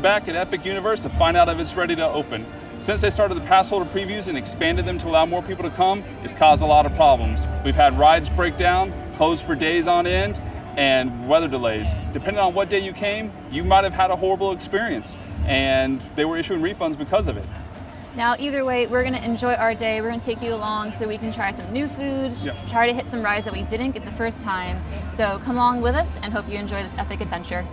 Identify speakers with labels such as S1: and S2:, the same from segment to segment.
S1: back at Epic Universe to find out if it's ready to open. Since they started the pass holder previews and expanded them to allow more people to come, it's caused a lot of problems. We've had rides break down, closed for days on end, and weather delays. Depending on what day you came, you might have had a horrible experience, and they were issuing refunds because of it.
S2: Now, either way, we're going to enjoy our day. We're going to take you along so we can try some new food, try to hit some rides that we didn't get the first time. So come along with us and hope you enjoy this epic adventure.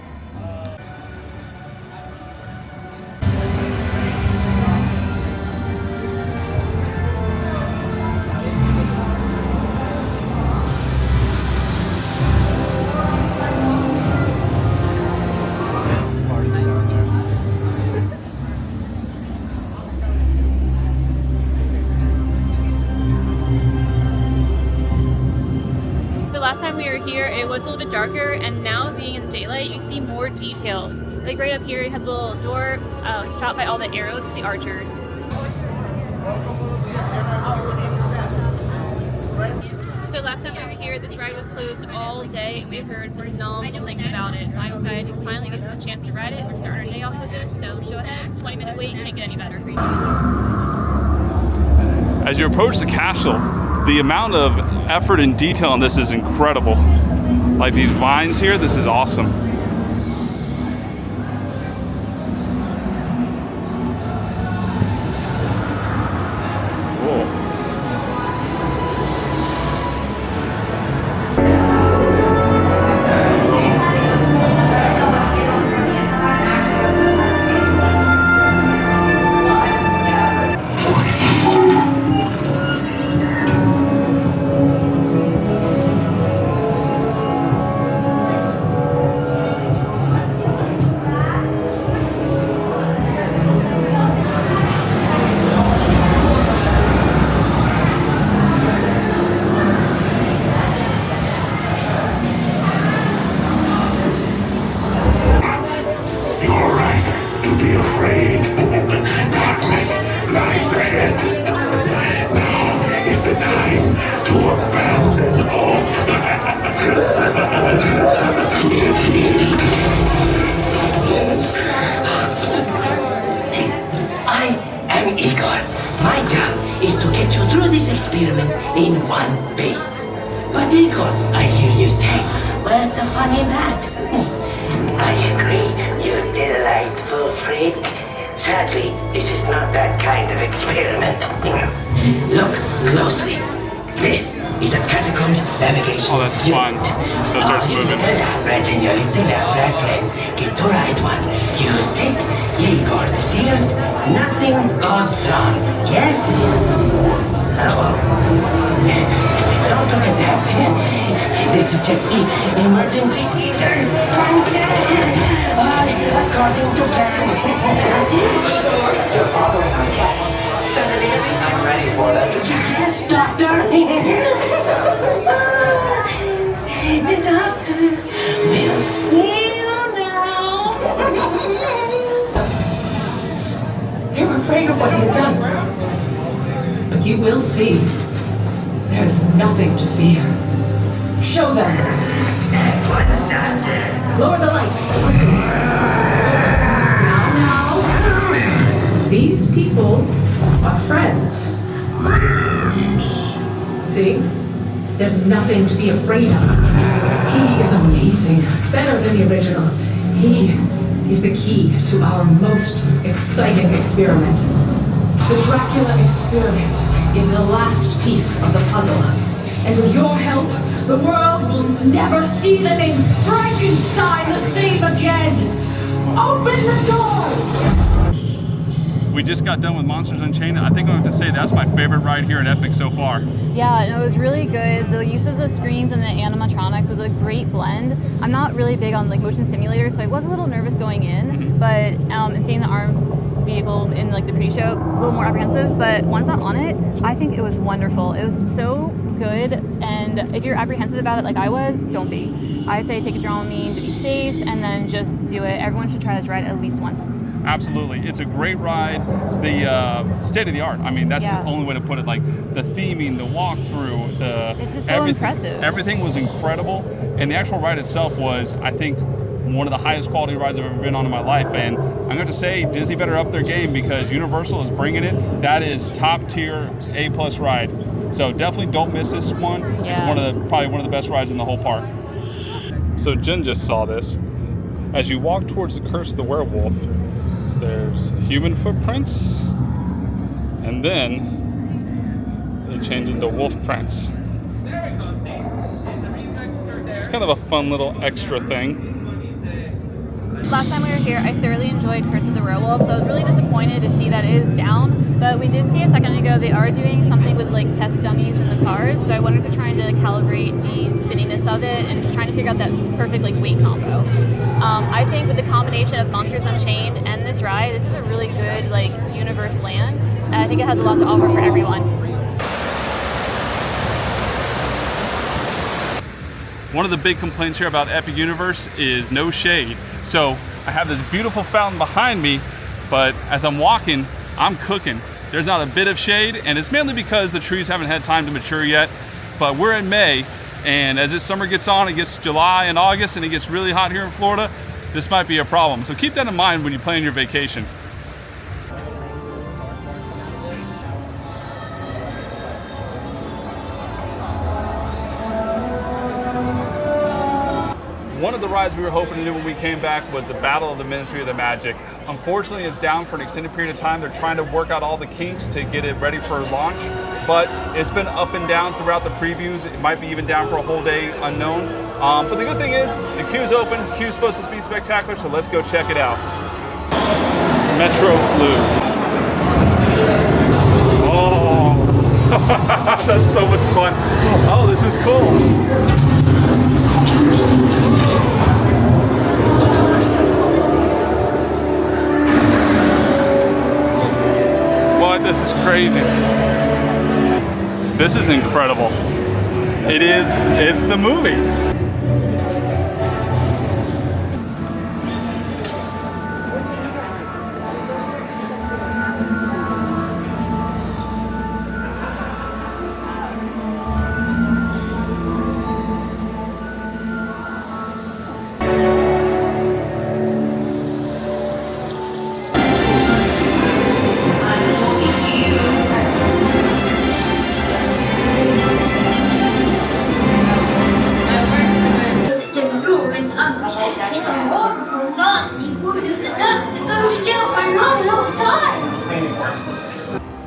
S2: It was a little bit darker, and now being in the daylight, you see more details. Like right up here, you have the little door shot by all the arrows of the archers. So last time we were here, this ride was closed all day, and we've heard phenomenal things about it. So I'm excited to finally get a chance to ride it. We're starting our day off with this, so let's go ahead. 20-minute wait, can't get any better.
S1: As you approach the castle, the amount of effort and detail on this is incredible. Like these vines here, this is awesome. Cool.
S3: You will see. There's nothing to fear. Show them.
S4: What's Doctor?
S3: Lower the lights. Now. These people are friends. See? There's nothing to be afraid of. He is amazing. Better than the original. He is the key to our most exciting experiment. The Dracula experiment is the last piece of the puzzle. And with your help, the world will never see the name Frankenstein the same again. Open the doors!
S1: We just got done with Monsters Unchained. I think I have to say that's my favorite ride here at Epic so far.
S2: Yeah, no, it was really good. The use of the screens and the animatronics was a great blend. I'm not really big on like motion simulators, so I was a little nervous going in, but and seeing the armed vehicle in like the pre-show, a little more apprehensive, but once I'm on it, I think it was wonderful. It was so good, and if you're apprehensive about it like I was, don't be. I'd say take a Dramamine to be safe, and then just do it. Everyone should try this ride at least once.
S1: Absolutely, it's a great ride. The state of the art. I mean, that's the only way to put it. Like the theming, the walkthrough,
S2: it's just so impressive.
S1: Everything was incredible, and the actual ride itself was, I think, one of the highest quality rides I've ever been on in my life. And I'm going to say Disney better up their game because Universal is bringing it. That is top tier A+ ride. So definitely don't miss this one. It's probably one of the best rides in the whole park. So Jen just saw this. As you walk towards the Curse of the Werewolf, there's human footprints, and then they change into wolf prints. It's kind of a fun little extra thing.
S2: Last time we were here, I thoroughly enjoyed Curse of the Werewolf, so I was really disappointed to see that it is down. But we did see a second ago they are doing something with like test dummies in the cars, so I wonder if they're trying to calibrate the spinniness of it and trying to figure out that perfect like weight combo. I think with the combination of Monsters Unchained and this ride, this is a really good like universe land, and I think it has a lot to offer for everyone.
S1: One of the big complaints here about Epic Universe is no shade. So I have this beautiful fountain behind me, but as I'm walking, I'm cooking. There's not a bit of shade, and it's mainly because the trees haven't had time to mature yet. But we're in May, and as this summer gets on, it gets July and August, and it gets really hot here in Florida. This might be a problem. So keep that in mind when you plan your vacation. One of the rides we were hoping to do when we came back was the Battle of the Ministry of the Magic. Unfortunately, it's down for an extended period of time. They're trying to work out all the kinks to get it ready for launch, but it's been up and down throughout the previews. It might be even down for a whole day, unknown. But the good thing is, the queue's open. The queue's supposed to be spectacular, so let's go check it out. Metro Flu. Oh, that's so much fun. Oh, this is cool. This is crazy. This is incredible. It's the movie.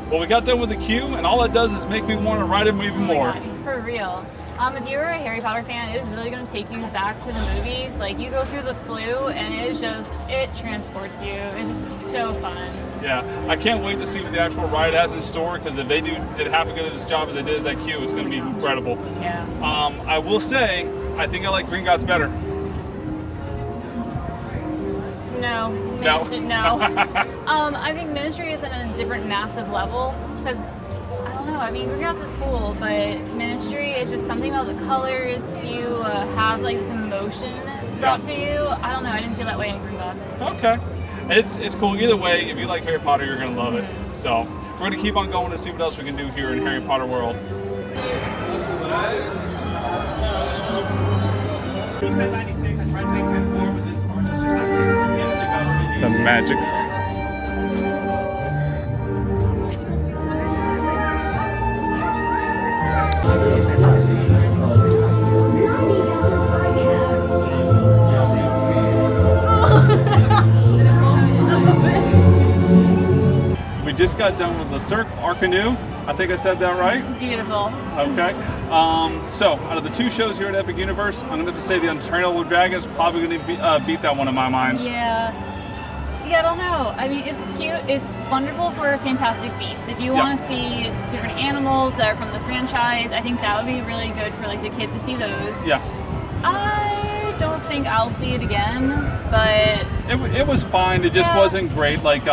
S1: Well, we got done with the queue, and all it does is make me want to ride him even more.
S2: For real. If you were a Harry Potter fan, it is really going to take you back to the movies. Like, you go through the flu, and it transports you. It's so fun.
S1: Yeah, I can't wait to see what the actual ride has in store, because if they did half as good a job as they did as that queue, it's going to be incredible.
S2: Yeah.
S1: I will say, I think I like Gringotts better.
S2: No.
S1: No.
S2: I think Ministry is at a different massive level, because I don't know. I mean, Gringotts is cool, but Ministry is just something about the colors. You have like this emotion brought to you. I don't know. I didn't feel that way in Gringotts.
S1: Okay, it's cool either way. If you like Harry Potter, you're gonna love it. So we're gonna keep on going to see what else we can do here in Harry Potter World. You said 96. I tried saying 10-4, but then Star just the magic. We just got done with the Cirque Arcanu. I think I said that right.
S2: Beautiful.
S1: Okay. So out of the two shows here at Epic Universe, I'm going to have to say the Unchained Dragon is probably going to beat that one in my mind.
S2: Yeah, I don't know. I mean, it's cute. It's wonderful for Fantastic Beasts. If you want to see different animals that are from the franchise, I think that would be really good for like the kids to see those.
S1: Yeah.
S2: I don't think I'll see it again, but
S1: it was fine. It just wasn't great. Like,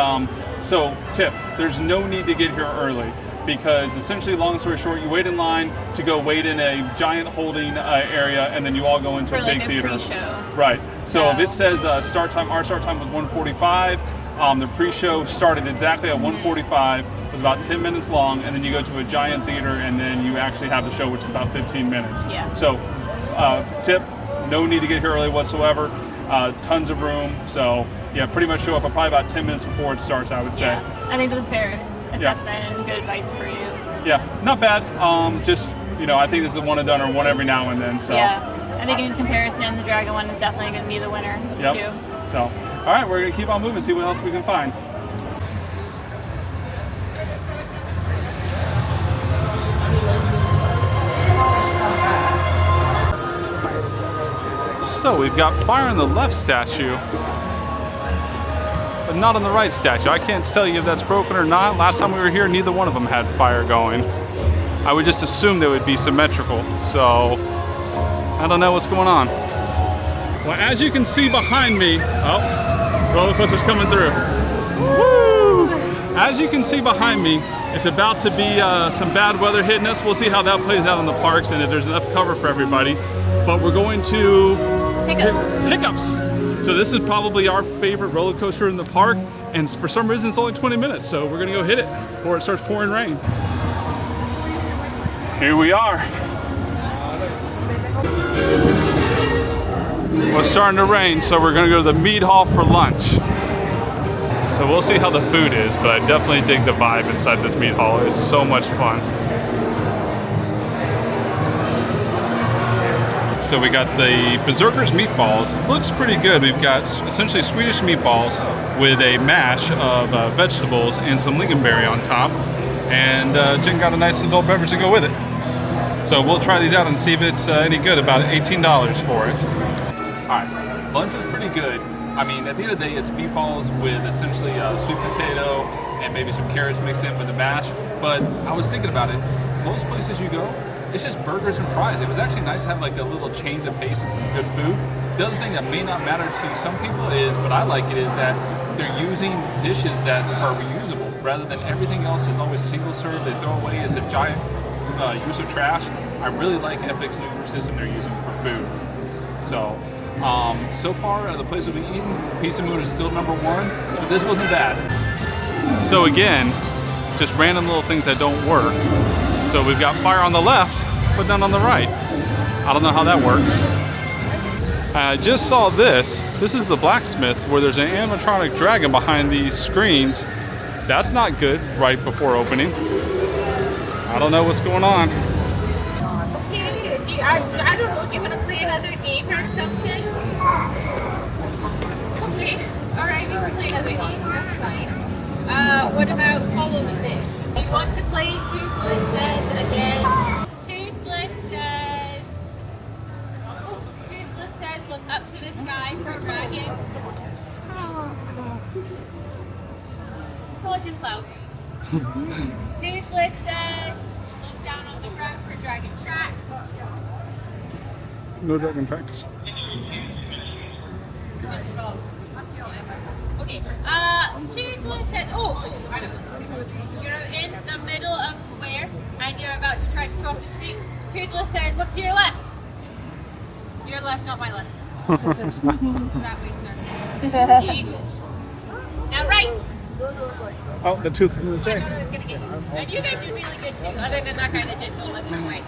S1: so tip: there's no need to get here early, because essentially, long story short, you wait in line to go wait in a giant holding area, and then you all go into
S2: for
S1: a big
S2: like
S1: theater.
S2: Pre-show.
S1: Right. So if it says start time, our start time was 1:45. The pre-show started exactly at 1:45. It was about 10 minutes long, and then you go to a giant theater, and then you actually have the show, which is about 15 minutes.
S2: Yeah.
S1: So, tip: no need to get here early whatsoever. tons of room. So yeah, pretty much show up probably about 10 minutes before it starts, I would say.
S2: Yeah, I think that's a fair assessment and good advice for you.
S1: Yeah, not bad. Just, you know, I think this is a one and done or one every now and then. So.
S2: Yeah, I think in comparison, the dragon one is definitely going to be the winner too.
S1: So, all right, we're going to keep on moving, see what else we can find. So we've got fire on the left statue, but not on the right statue. I can't tell you if that's broken or not. Last time we were here, neither one of them had fire going. I would just assume they would be symmetrical, so I don't know what's going on. Well, as you can see behind me, oh, roller coaster's coming through. Woo! As you can see behind me, it's about to be some bad weather hitting us. We'll see how that plays out in the parks and if there's enough cover for everybody. But we're going to hiccups. So this is probably our favorite roller coaster in the park, and for some reason it's only 20 minutes, so we're gonna go hit it before it starts pouring rain. Here we are. Well, it's starting to rain, so we're gonna go to the Mead Hall for lunch. So we'll see how the food is, but I definitely dig the vibe inside this Mead Hall. It's so much fun. So we got the Berserker's meatballs. It looks pretty good. We've got essentially Swedish meatballs with a mash of vegetables and some lingonberry on top. And Jen got a nice adult beverage to go with it. So we'll try these out and see if it's any good. About $18 for it. All right, lunch was pretty good. I mean, at the end of the day, it's meatballs with essentially sweet potato and maybe some carrots mixed in with the mash. But I was thinking about it. Most places you go, it's just burgers and fries. It was actually nice to have like a little change of pace and some good food. The other thing that may not matter to some people is, but I like it, is that they're using dishes that are reusable rather than everything else is always single serve. They throw away as a giant use of trash. I really like Epic's new system they're using for food. So, so far the places we've eaten, Pizza Moon is still #1, but this wasn't bad. So again, just random little things that don't work. So we've got fire on the left, but none on the right. I don't know how that works. I just saw this. This is the blacksmith where there's an animatronic dragon behind these screens. That's not good right before opening. I don't know what's going on.
S5: Okay, I don't know, do you want to play another game or something? Okay, alright, we can play another game, that's fine. What about follow the fish? Do you want to play Toothless Says again? Toothless says, look up to the sky for dragon. Gorgeous clouds. Toothless says, look down on the ground for dragon tracks.
S1: No dragon tracks.
S5: Okay, Toothless says, you're in the middle of square and you're about to try to cross the street. Toothless says, look to your left. Your left, not my left. That way, sir. Here you go. Now right.
S1: Oh, the tooth didn't
S5: I
S1: say.
S5: thought I was going to get you. And you guys are really good too, other than that guy that didn't know left and right.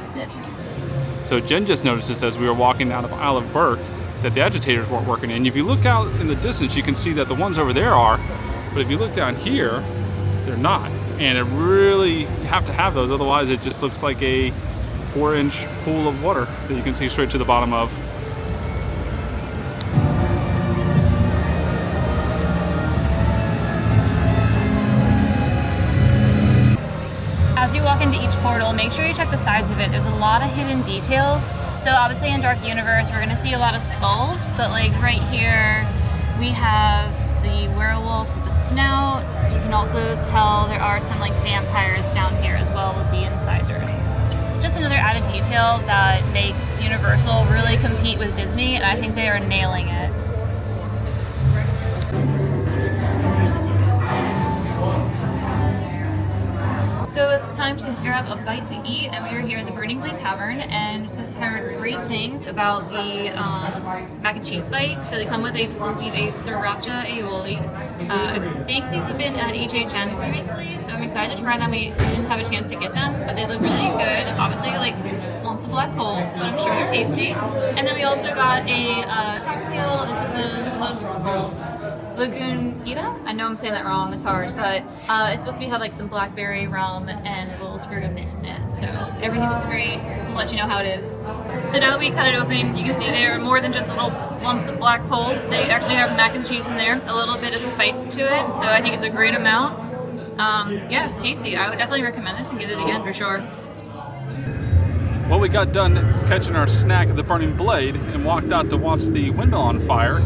S1: So Jen just noticed this as we were walking out of Isle of Berk that the agitators weren't working. And if you look out in the distance, you can see that the ones over there are, but if you look down here, they're not. And it really, you have to have those, otherwise it just looks like a 4-inch pool of water that you can see straight to the bottom of.
S2: As you walk into each portal, make sure you check the sides of it. There's a lot of hidden details. So obviously in Dark Universe, we're gonna see a lot of skulls, but like right here, we have the werewolf with the snout. You can also tell there are some like vampires down here as well with the incisors. Just another added detail that makes Universal really compete with Disney, and I think they are nailing it. So it's time to grab a bite to eat, and we are here at the Burning Blade Tavern, and just heard great things about the mac and cheese bites. So they come with a sriracha aioli. I think these have been at HHN previously, so I'm excited to try them. We didn't have a chance to get them, but they look really good. Obviously, like lumps of black coal, but I'm sure they're tasty. And then we also got a cocktail. This is a Lagoonita. I know I'm saying that wrong. It's hard, but it's supposed to have like some blackberry rum and a little screw of mint in it. So everything looks great. We'll let you know how it is. So now that we cut it open, you can see there are more than just little lumps of black coal. They actually have mac and cheese in there, a little bit of spice to it. So I think it's a great amount. Yeah, tasty. I would definitely recommend this and get it again for sure.
S1: Well, we got done catching our snack at the Burning Blade and walked out to watch the windmill on fire.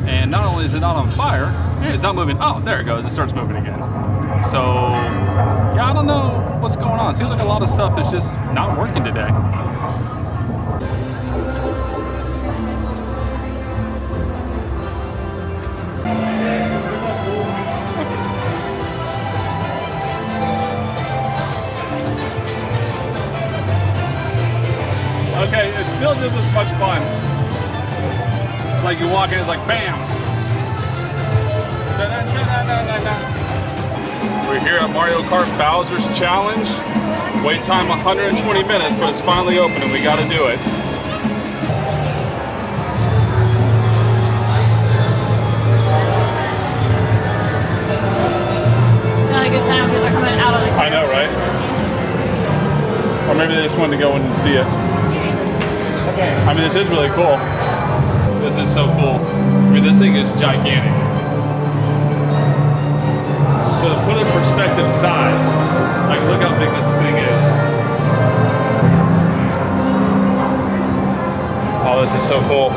S1: And not only is it not on fire, it's not moving. Oh, there it goes. It starts moving again. So, yeah, I don't know what's going on. It seems like a lot of stuff is just not working today. Okay, it still just as much fun. Like you walk in, it's like bam. We're here at Mario Kart Bowser's Challenge. Wait time 120 minutes, but it's finally open and we gotta do it.
S2: It's not a good sign when people are coming out of the car.
S1: I know, right? Or maybe they just wanted to go in and see it. I mean, this is really cool. This is so cool. I mean, this thing is gigantic. So to put in perspective size, like look how big this thing is. Oh, this is so cool.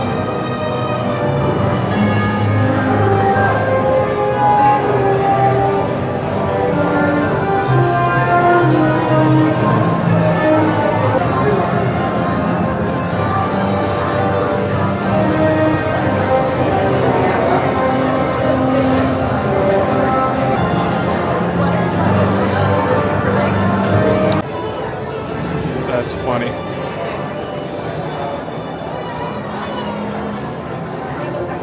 S1: That's funny.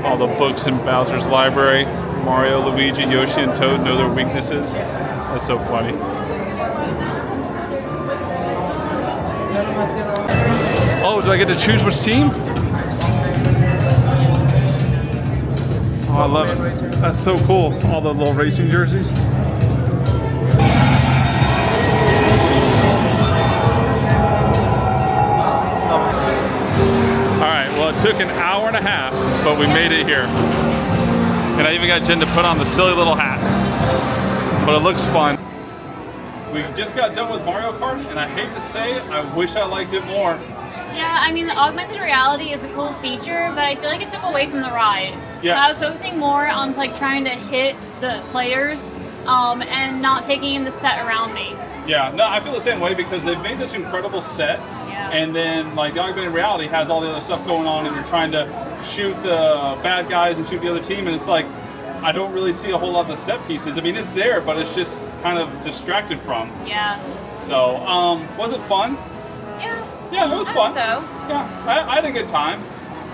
S1: All the books in Bowser's library. Mario, Luigi, Yoshi, and Toad know their weaknesses. That's so funny. Oh, do I get to choose which team? Oh, I love it. That's so cool. All the little racing jerseys. It took an hour and a half, but we made it here. And I even got Jen to put on the silly little hat. But it looks fun. We just got done with Mario Kart, and I hate to say it, I wish I liked it more.
S2: Yeah, I mean, the augmented reality is a cool feature, but I feel like it took away from the ride.
S1: Yes.
S2: I was focusing more on like trying to hit the players and not taking in the set around me.
S1: Yeah, no, I feel the same way because they've made this incredible set. And then, like, the augmented reality has all the other stuff going on, and you're trying to shoot the bad guys and shoot the other team, and it's like, I don't really see a whole lot of the set pieces. I mean, it's there, but it's just kind of distracted from.
S2: Yeah.
S1: So, was it fun?
S2: Yeah.
S1: Yeah, it was fun.
S2: So.
S1: Yeah, I had a good time.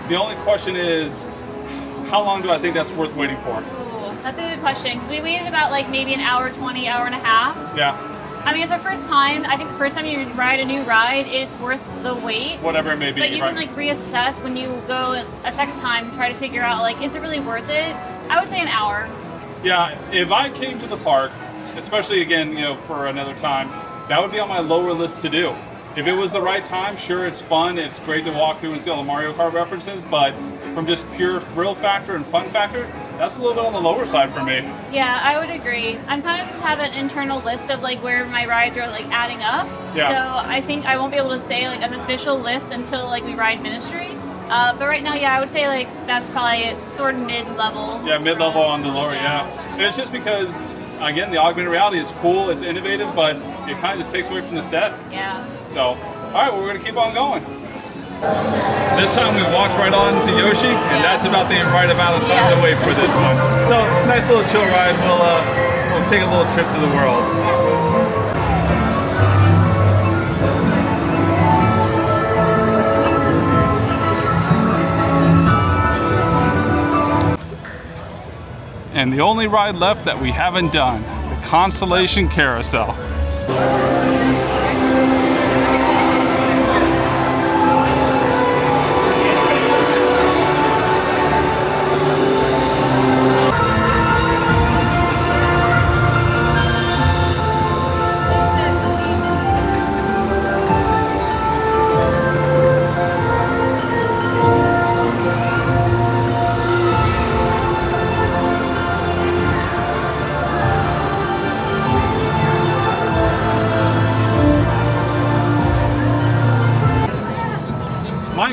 S1: The only question is, how long do I think that's worth waiting for?
S2: Ooh, that's a good question. We waited about, like, maybe an hour 20, hour and a half.
S1: Yeah.
S2: I mean, it's our first time. I think the first time you ride a new ride, it's worth the wait.
S1: Whatever it may be.
S2: But you can like reassess when you go a second time, try to figure out like, is it really worth it? I would say an hour.
S1: Yeah, if I came to the park, especially again, you know, for another time, that would be on my lower list to do. If it was the right time, sure, it's fun. It's great to walk through and see all the Mario Kart references, but from just pure thrill factor and fun factor, that's a little bit on the lower side for me.
S2: Yeah, I would agree. I'm kind of have an internal list of like where my rides are like adding up.
S1: Yeah.
S2: So I think I won't be able to say like an official list until like we ride Ministry. But right now, yeah, I would say like that's probably sort of mid-level.
S1: Yeah, mid-level on the lower, yeah. And it's just because, again, the augmented reality is cool, it's innovative, but it kind of just takes away from the set.
S2: Yeah.
S1: So, all right, well, we're gonna keep on going. This time we walked right on to Yoshi, and that's about the right amount of time to wait for this one. So, nice little chill ride. We'll take a little trip to the world. And the only ride left that we haven't done, the Constellation Carousel.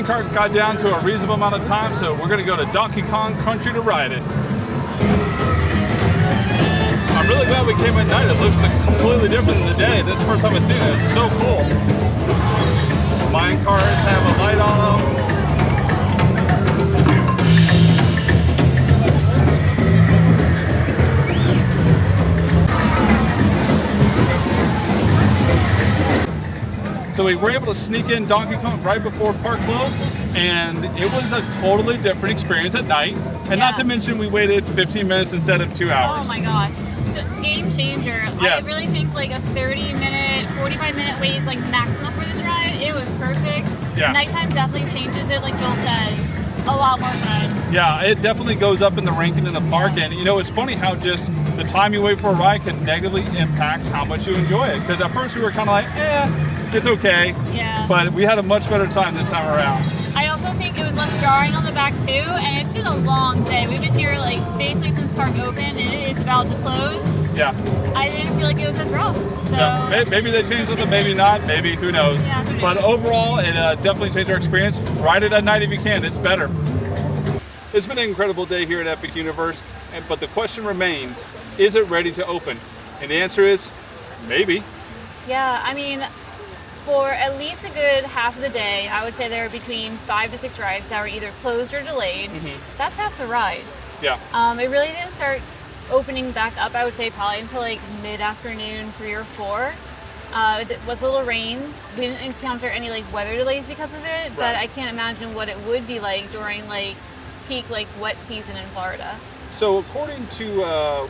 S1: mine cart got down to a reasonable amount of time, so we're gonna go to Donkey Kong Country to ride it. I'm really glad we came at night. It looks completely different than the day. This is the first time I've seen it. It's so cool. Mine cars have a light on them. So we were able to sneak in Donkey Kong right before park closed, and it was a totally different experience at night. And not to mention we waited 15 minutes instead of 2 hours.
S2: Oh my gosh. Game changer.
S1: Yes.
S2: I really think like a 30-minute, 45-minute wait is like maximum for this ride. It was perfect.
S1: Yeah.
S2: Nighttime definitely changes it, like Joel says, a lot more fun.
S1: Yeah, it definitely goes up in the ranking in the park. And you know, it's funny how just the time you wait for a ride can negatively impact how much you enjoy it. Because at first we were kind of like, it's okay.
S2: Yeah.
S1: But we had a much better time this time around.
S2: I also think it was less jarring on the back too, and it's been a long day. We've been here like basically since park opened, and it is about to close.
S1: Yeah.
S2: I didn't feel like it was as rough. So
S1: yeah. Maybe they changed something, maybe not, maybe, who knows.
S2: Yeah, who knows.
S1: But overall, it definitely changed our experience. Ride it at night if you can, it's better. It's been an incredible day here at Epic Universe, but the question remains, is it ready to open? And the answer is, maybe.
S2: Yeah, I mean, for at least a good half of the day, I would say there were between 5 to 6 rides that were either closed or delayed. That's half the rides.
S1: Yeah.
S2: It really didn't start opening back up, I would say probably until like mid-afternoon, 3 or 4. With a little rain, we didn't encounter any like weather delays because of it, but I can't imagine what it would be like during like peak like wet season in Florida.
S1: So according to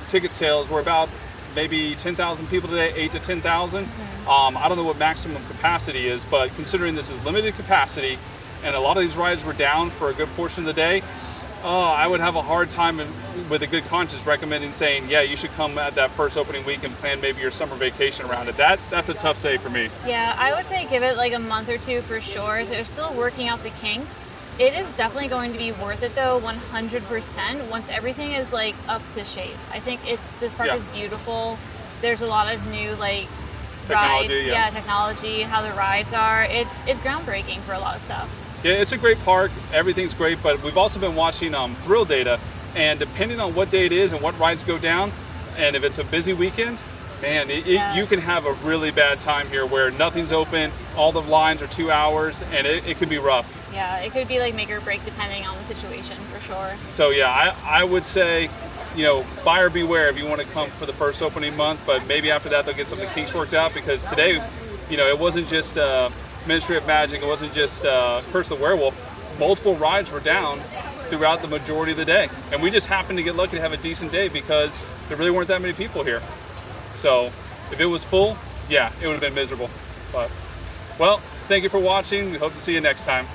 S1: ticket sales, we're about maybe 10,000 people today, 8 to 10,000. I don't know what maximum capacity is, but considering this is limited capacity and a lot of these rides were down for a good portion of the day, I would have a hard time with a good conscience recommending saying, yeah, you should come at that first opening week and plan maybe your summer vacation around it. That's a tough say for me.
S2: Yeah, I would say give it like a month or 2 for sure. They're still working out the kinks. It is definitely going to be worth it though, 100%, once everything is like up to shape. I think this park is beautiful. There's a lot of new like
S1: technology,
S2: rides, technology, how the rides are. It's groundbreaking for a lot of stuff.
S1: Yeah, it's a great park. Everything's great, but we've also been watching thrill data, and depending on what day it is and what rides go down, and if it's a busy weekend, man, you can have a really bad time here where nothing's open, all the lines are 2 hours, and it could be rough.
S2: Yeah, it could be like make or break depending on the situation for sure.
S1: So yeah, I would say, you know, buyer beware if you want to come for the first opening month, but maybe after that they'll get some of the kinks worked out, because today, you know, it wasn't just Ministry of Magic, it wasn't just Curse of the Werewolf. Multiple rides were down throughout the majority of the day. And we just happened to get lucky to have a decent day because there really weren't that many people here. So if it was full, yeah, it would have been miserable. But, well, thank you for watching. We hope to see you next time.